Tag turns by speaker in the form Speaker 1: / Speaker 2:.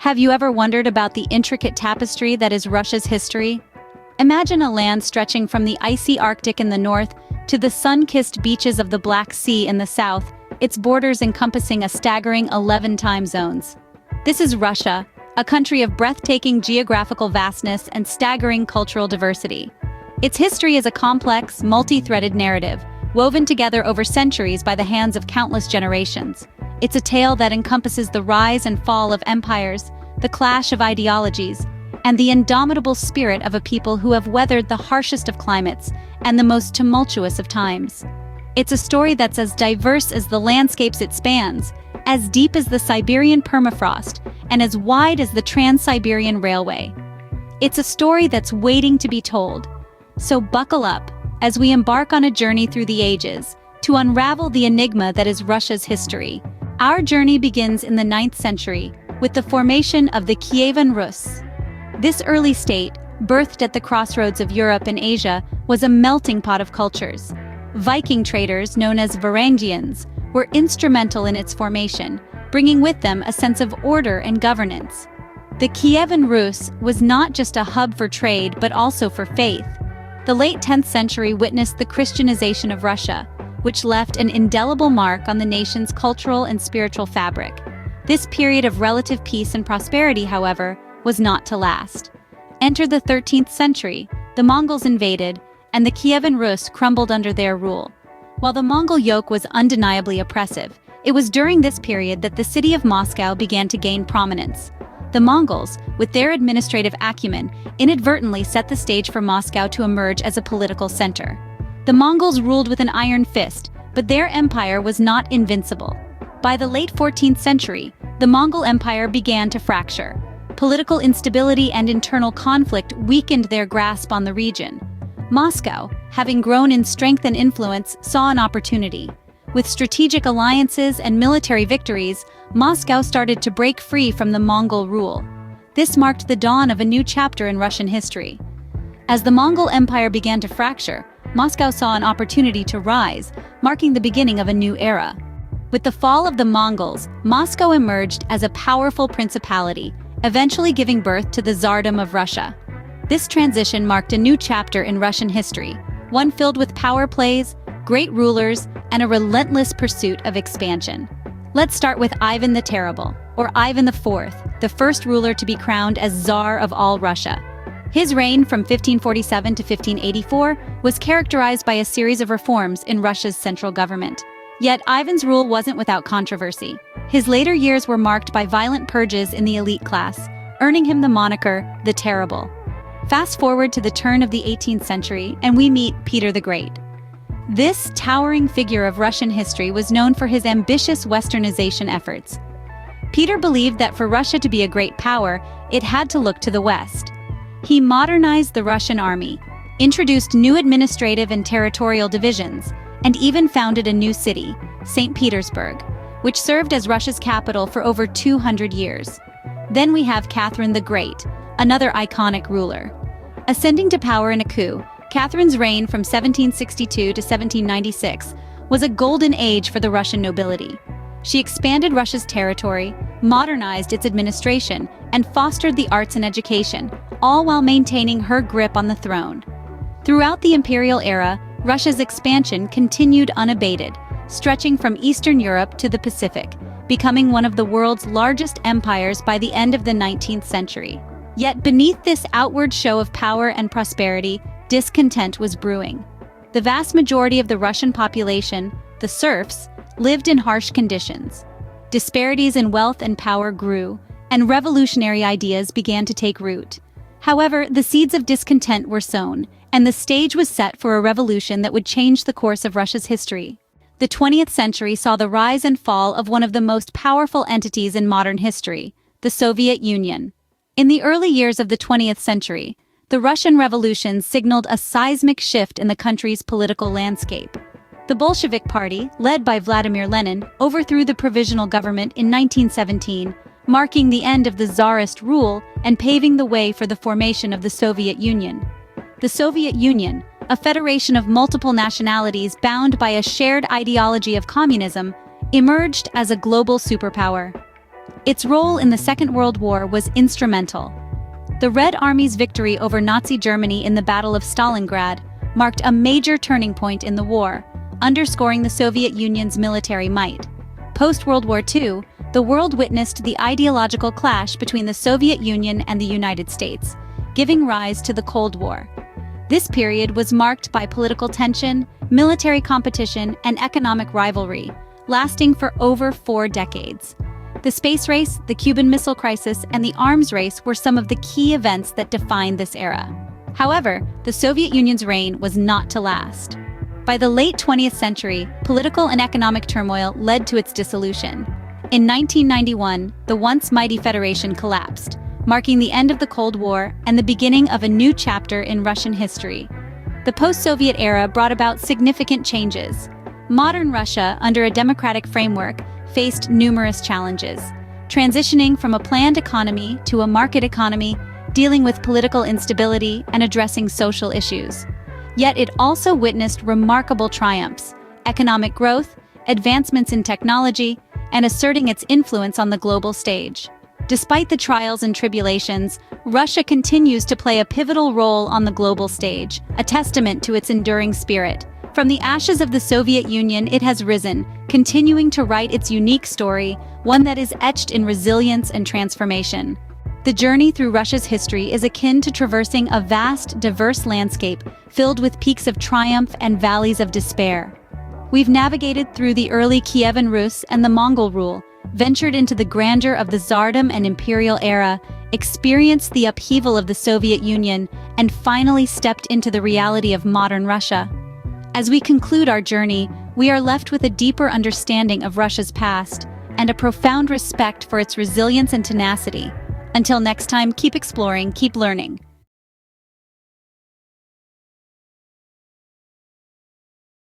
Speaker 1: Have you ever wondered about the intricate tapestry that is Russia's history? Imagine a land stretching from the icy Arctic in the north to the sun-kissed beaches of the Black Sea in the south, its borders encompassing a staggering 11 time zones. This is Russia, a country of breathtaking geographical vastness and staggering cultural diversity. Its history is a complex, multi-threaded narrative, woven together over centuries by the hands of countless generations. It's a tale that encompasses the rise and fall of empires, the clash of ideologies, and the indomitable spirit of a people who have weathered the harshest of climates and the most tumultuous of times. It's a story that's as diverse as the landscapes it spans, as deep as the Siberian permafrost, and as wide as the Trans-Siberian Railway. It's a story that's waiting to be told. So buckle up as we embark on a journey through the ages to unravel the enigma that is Russia's history. Our journey begins in the 9th century with the formation of the Kievan Rus. This early state, birthed at the crossroads of Europe and Asia, was a melting pot of cultures. Viking traders, known as Varangians, were instrumental in its formation, bringing with them a sense of order and governance. The Kievan Rus was not just a hub for trade but also for faith. The late 10th century witnessed the Christianization of Russia, which left an indelible mark on the nation's cultural and spiritual fabric. This period of relative peace and prosperity, however, was not to last. Enter the 13th century, the Mongols invaded, and the Kievan Rus crumbled under their rule. While the Mongol yoke was undeniably oppressive, it was during this period that the city of Moscow began to gain prominence. The Mongols, with their administrative acumen, inadvertently set the stage for Moscow to emerge as a political center. The Mongols ruled with an iron fist, but their empire was not invincible. By the late 14th century, the Mongol Empire began to fracture. Political instability and internal conflict weakened their grasp on the region. Moscow, having grown in strength and influence, saw an opportunity. With strategic alliances and military victories, Moscow started to break free from the Mongol rule. This marked the dawn of a new chapter in Russian history. As the Mongol Empire began to fracture, Moscow saw an opportunity to rise, marking the beginning of a new era. With the fall of the Mongols, Moscow emerged as a powerful principality, eventually giving birth to the Tsardom of Russia. This transition marked a new chapter in Russian history, one filled with power plays, great rulers, and a relentless pursuit of expansion. Let's start with Ivan the Terrible, or Ivan IV, the first ruler to be crowned as Tsar of all Russia. His reign from 1547 to 1584 was characterized by a series of reforms in Russia's central government. Yet Ivan's rule wasn't without controversy. His later years were marked by violent purges in the elite class, earning him the moniker the Terrible. Fast forward to the turn of the 18th century, and we meet Peter the Great. This towering figure of Russian history was known for his ambitious westernization efforts. Peter believed that for Russia to be a great power, it had to look to the west. He modernized the Russian army, introduced new administrative and territorial divisions, and even founded a new city, St. Petersburg, which served as Russia's capital for over 200 years. Then we have Catherine the Great, another iconic ruler. Ascending to power in a coup, Catherine's reign from 1762 to 1796 was a golden age for the Russian nobility. She expanded Russia's territory, modernized its administration, and fostered the arts and education, all while maintaining her grip on the throne. Throughout the Imperial era, Russia's expansion continued unabated, stretching from Eastern Europe to the Pacific, becoming one of the world's largest empires by the end of the 19th century. Yet beneath this outward show of power and prosperity, discontent was brewing. The vast majority of the Russian population, the serfs, lived in harsh conditions. Disparities in wealth and power grew, and revolutionary ideas began to take root. However, the seeds of discontent were sown, and the stage was set for a revolution that would change the course of Russia's history. The 20th century saw the rise and fall of one of the most powerful entities in modern history, the Soviet Union. In the early years of the 20th century, the Russian Revolution signaled a seismic shift in the country's political landscape. The Bolshevik Party, led by Vladimir Lenin, overthrew the provisional government in 1917, marking the end of the Tsarist rule and paving the way for the formation of the Soviet Union. The Soviet Union, a federation of multiple nationalities bound by a shared ideology of communism, emerged as a global superpower. Its role in the Second World War was instrumental. The Red Army's victory over Nazi Germany in the Battle of Stalingrad marked a major turning point in the war, underscoring the Soviet Union's military might. Post-World War II, the world witnessed the ideological clash between the Soviet Union and the United States, giving rise to the Cold War. This period was marked by political tension, military competition, and economic rivalry, lasting for over 4 decades. The space race, the Cuban Missile Crisis, and the arms race were some of the key events that defined this era. However, the Soviet Union's reign was not to last. By the late 20th century, political and economic turmoil led to its dissolution. In 1991, the once mighty Federation collapsed, marking the end of the Cold War and the beginning of a new chapter in Russian history. The post-Soviet era brought about significant changes. Modern Russia, under a democratic framework, faced numerous challenges, transitioning from a planned economy to a market economy, dealing with political instability and addressing social issues. Yet it also witnessed remarkable triumphs, economic growth, advancements in technology, and asserting its influence on the global stage. Despite the trials and tribulations, Russia continues to play a pivotal role on the global stage, a testament to its enduring spirit. From the ashes of the Soviet Union, it has risen, continuing to write its unique story, one that is etched in resilience and transformation. The journey through Russia's history is akin to traversing a vast, diverse landscape filled with peaks of triumph and valleys of despair. We've navigated through the early Kievan Rus and the Mongol rule, ventured into the grandeur of the Tsardom and Imperial era, experienced the upheaval of the Soviet Union, and finally stepped into the reality of modern Russia. As we conclude our journey, we are left with a deeper understanding of Russia's past and a profound respect for its resilience and tenacity. Until next time, keep exploring, keep learning.